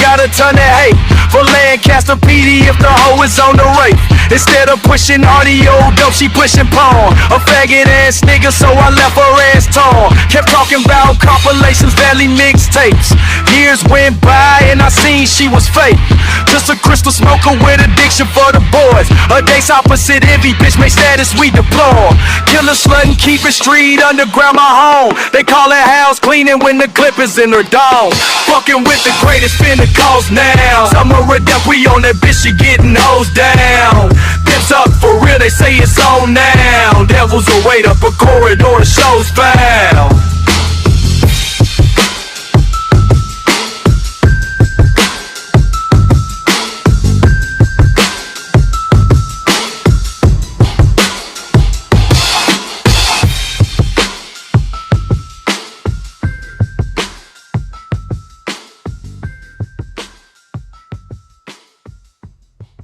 got a ton of hate for Lancaster PD if the hoe is on the rape. Instead of pushing audio dope, she pushing porn. A faggot ass nigga, so I left her ass torn. Kept talking about compilations, barely mixtapes. Years went by and I seen she was fake. Just a crystal smoker with addiction for the boys. A day's opposite envy, bitch make status we deplore. Killer slut and keep it street, underground my home. They call it house cleaning when the clip is in her dome. Fucking with the greatest finna cause now. Summer of death, we on that bitch, she getting hosed down. Pimps up for real, they say it's on now. Devils will wait up a corridor, the show's foul.